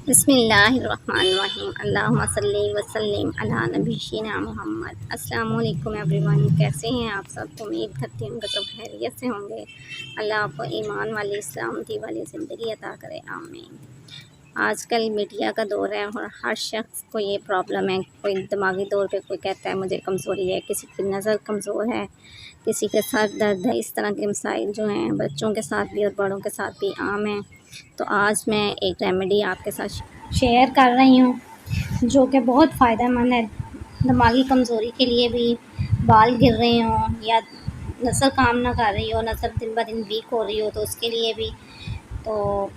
बिस्मिल्लाहिर्रहमानिर्रहीम अल्लाहुम्मा सल्ली वसल्लिम अला नबीना मुहम्मद। अस्सलाम वालेकुम एवरीवन, कैसे हैं आप सब। उम्मीद करती हूँ कि सब खैरियत से होंगे। अल्लाह आपको ईमान वाली सलामती वाली ज़िंदगी अता करे, आमीन। आजकल मीडिया का दौर है और हर शख्स को ये प्रॉब्लम है। कोई दिमागी तौर पे कोई कहता है मुझे कमज़ोरी है, किसी की नज़र कमज़ोर है, किसी के सर दर्द है। इस तरह के मसाइल जो हैं बच्चों के साथ भी और बड़ों के साथ भी आम हैं। तो आज मैं एक रेमेडी आपके साथ शेयर कर रही हूँ जो कि बहुत फ़ायदेमंद है। दिमागी कमज़ोरी के लिए भी, बाल गिर रहे हों या नज़र काम ना कर रही हो, नज़र दिन ब दिन वीक हो रही हो, तो उसके लिए भी। तो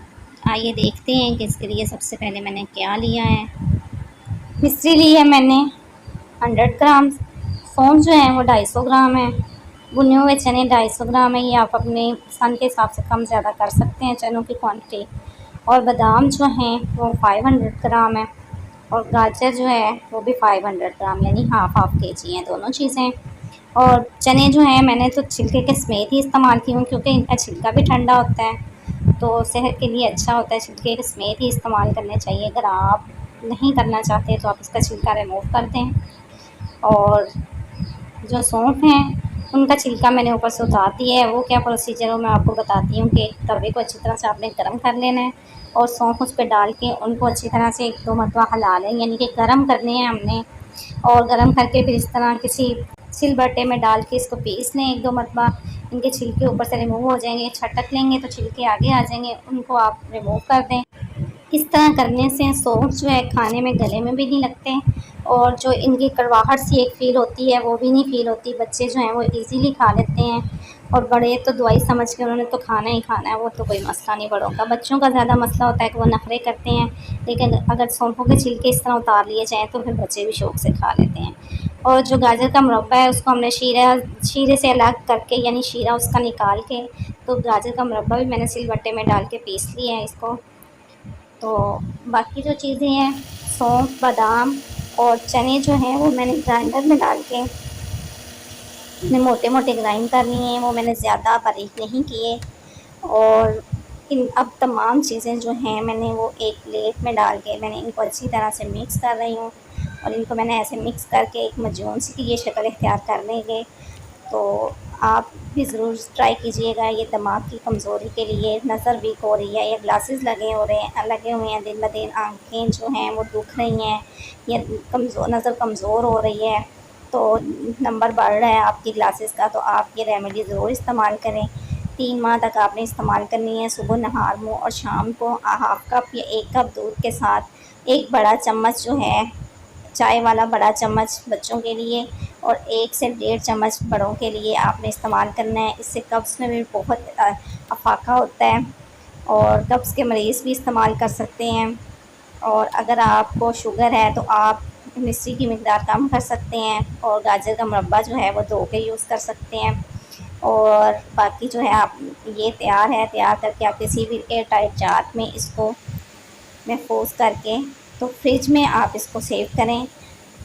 आइए देखते हैं कि इसके लिए सबसे पहले मैंने क्या लिया है। मिश्री ली है मैंने 100 ग्राम। सौंफ जो है वो 250 ग्राम है। भुने हुए चने 250 ग्राम है। ये आप अपने पसंद के हिसाब से कम ज़्यादा कर सकते हैं चनों की क्वांटिटी। और बादाम जो हैं वो 500 ग्राम है। और गाजर जो है वो भी 500 ग्राम, यानी हाफ केजी हैं दोनों चीज़ें। और चने जो हैं मैंने तो छिलके के समेत ही इस्तेमाल की हूँ, क्योंकि इनका छिलका भी ठंडा होता है तो सेहत के लिए अच्छा होता है। छिलके के समेत ही इस्तेमाल करने चाहिए। अगर आप नहीं करना चाहते तो आप इसका छिलका रिमूव कर दें। और जो सौंफ हैं उनका छिलका मैंने ऊपर से उतार दिया है। वो क्या प्रोसीजर है मैं आपको बताती हूँ कि तवे को अच्छी तरह से आपने गर्म कर लेना है और सौंफ उस पर डाल के उनको अच्छी तरह से 1-2 मरतबा हिला लें, यानी कि गर्म करने हैं हमने। और गर्म करके फिर इस तरह किसी सिलबट्टे में डाल के इसको पीस लें 1-2 मरतबा। इनके छिलके ऊपर से रिमूव हो जाएंगे, छटक लेंगे तो छिलके आगे आ जाएंगे, उनको आप रिमूव कर दें। इस तरह करने से सौंफ जो है खाने में गले में भी नहीं लगते और जो इनकी कड़वाहट सी एक फ़ील होती है वो भी नहीं फ़ील होती। बच्चे जो हैं वो इजीली खा लेते हैं और बड़े तो दवाई समझ के उन्होंने तो खाना ही खाना है, वो तो कोई मसला नहीं बड़ों का। बच्चों का ज़्यादा मसला होता है कि वो नखरे करते हैं, लेकिन अगर सौंफों के छिलके इस तरह उतार लिए जाएँ तो फिर बच्चे भी शौक़ से खा लेते हैं। और जो गाजर का मुरब्बा है उसको हमने शीरे से अलग करके, यानी शीरा उसका निकाल के, तो गाजर का मुरब्बा भी मैंने सिलबट्टे में डाल के पीस लिया है इसको। तो बाकी जो चीज़ें हैं सौंफ, बादाम और चने जो हैं वो मैंने ग्राइंडर में डाल के मोटे मोटे ग्राइंड कर लिए हैं। वो मैंने ज़्यादा बारीक नहीं किए। और इन अब तमाम चीज़ें जो हैं मैंने वो एक प्लेट में डाल के मैंने इनको अच्छी तरह से मिक्स कर रही हूँ। और इनको मैंने ऐसे मिक्स करके एक मजून सी की ये शक्ल इख्तियार कर लेंगे। तो आप भी ज़रूर ट्राई कीजिएगा। ये दिमाग की कमज़ोरी के लिए, नज़र वीक हो रही है या ग्लासेस लगे हुए हैं, दिन ब दिन आँखें जो हैं वो दुख रही हैं या नज़र कमज़ोर हो रही है, तो नंबर बढ़ रहा है आपकी ग्लासेस का, तो आप ये रेमेडी ज़रूर इस्तेमाल करें। 3 माह तक आपने इस्तेमाल करनी है। सुबह नहार मुँह और शाम को हाफ़ कप या 1 कप दूध के साथ 1 बड़ा चम्मच जो है चाय वाला बड़ा चम्मच बच्चों के लिए और 1 से 1.5 चम्मच बड़ों के लिए आपने इस्तेमाल करना है। इससे कब्ज़ में भी बहुत अफाका होता है और कब्ज़ के मरीज़ भी इस्तेमाल कर सकते हैं। और अगर आपको शुगर है तो आप मिश्री की मिक़दार कम कर सकते हैं और गाजर का मुरब्बा जो है वो धो के यूज़ कर सकते हैं। और बाकी जो है आप ये तैयार करके आप किसी भी एयर टाइट जार में इसको महफूज़ करके तो फ्रिज में आप इसको सेव करें।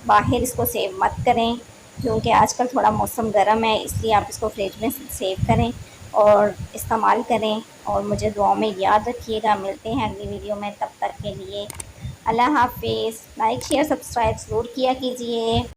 बाहर इसको सेव मत करें, क्योंकि आजकल थोड़ा मौसम गर्म है, इसलिए आप इसको फ्रिज में सेव करें और इस्तेमाल करें। और मुझे दुआओं में याद रखिएगा। मिलते हैं अगली वीडियो में, तब तक के लिए अल्लाह हाफ़िज़। लाइक शेयर सब्सक्राइब ज़रूर किया कीजिए।